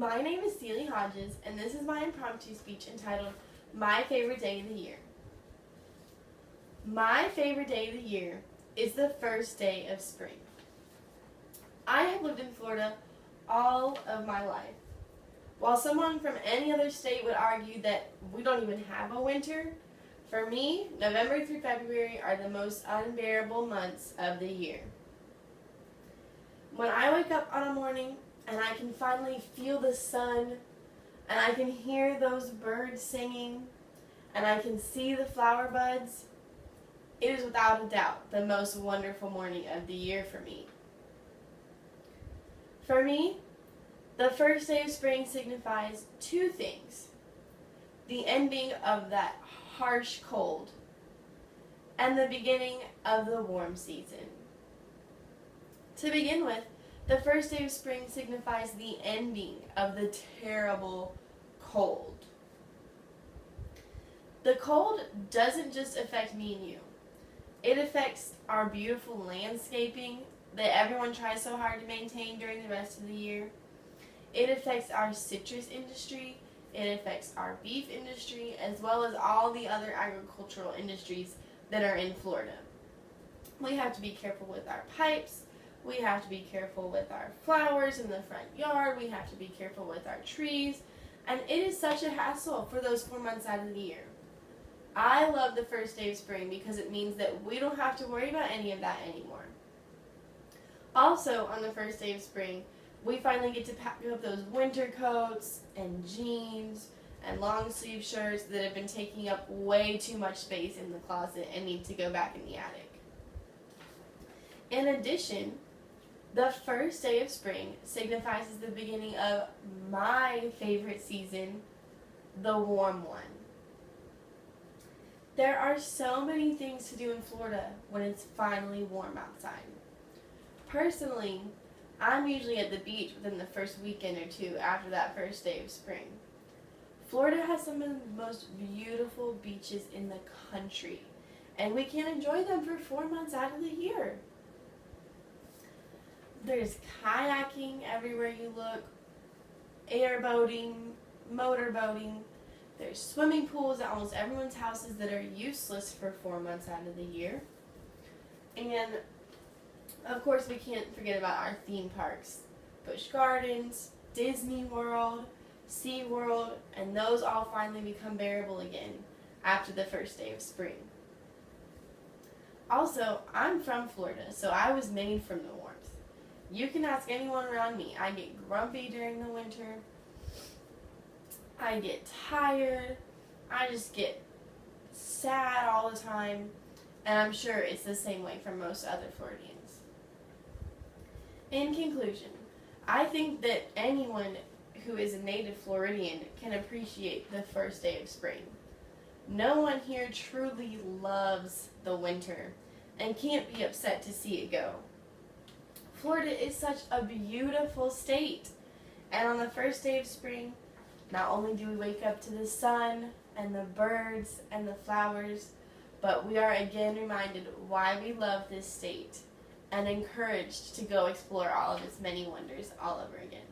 My name is Celie Hodges, and this is my impromptu speech entitled, My Favorite Day of the Year. My favorite day of the year is the first day of spring. I have lived in Florida all of my life. While someone from any other state would argue that we don't even have a winter, for me, November through February are the most unbearable months of the year. When I wake up on a morning and I can finally feel the sun, and I can hear those birds singing, and I can see the flower buds, it is without a doubt the most wonderful morning of the year for me. For me, the first day of spring signifies two things: the ending of that harsh cold and the beginning of the warm season. To begin with, the first day of spring signifies the ending of the terrible cold. The cold doesn't just affect me and you. It affects our beautiful landscaping that everyone tries so hard to maintain during the rest of the year. It affects our citrus industry. It affects our beef industry, as well as all the other agricultural industries that are in Florida. We have to be careful with our pipes. We have to be careful with our flowers in the front yard. We have to be careful with our trees. And it is such a hassle for those 4 months out of the year. I love the first day of spring because it means that we don't have to worry about any of that anymore. Also, on the first day of spring, we finally get to pack up those winter coats and jeans and long sleeve shirts that have been taking up way too much space in the closet and need to go back in the attic. In addition, the first day of spring signifies the beginning of my favorite season, the warm one. There are so many things to do in Florida when it's finally warm outside. Personally, I'm usually at the beach within the first weekend or two after that first day of spring. Florida has some of the most beautiful beaches in the country, and we can enjoy them for 4 months out of the year. There's kayaking everywhere you look, airboating, motorboating. There's swimming pools at almost everyone's houses that are useless for 4 months out of the year. And of course, we can't forget about our theme parks: Busch Gardens, Disney World, Sea World, and those all finally become bearable again after the first day of spring. Also, I'm from Florida, so I was made from the warmth. You can ask anyone around me. I get grumpy during the winter. I get tired. I just get sad all the time. And I'm sure it's the same way for most other Floridians. In conclusion, I think that anyone who is a native Floridian can appreciate the first day of spring. No one here truly loves the winter and can't be upset to see it go. Florida is such a beautiful state, and on the first day of spring, not only do we wake up to the sun and the birds and the flowers, but we are again reminded why we love this state and encouraged to go explore all of its many wonders all over again.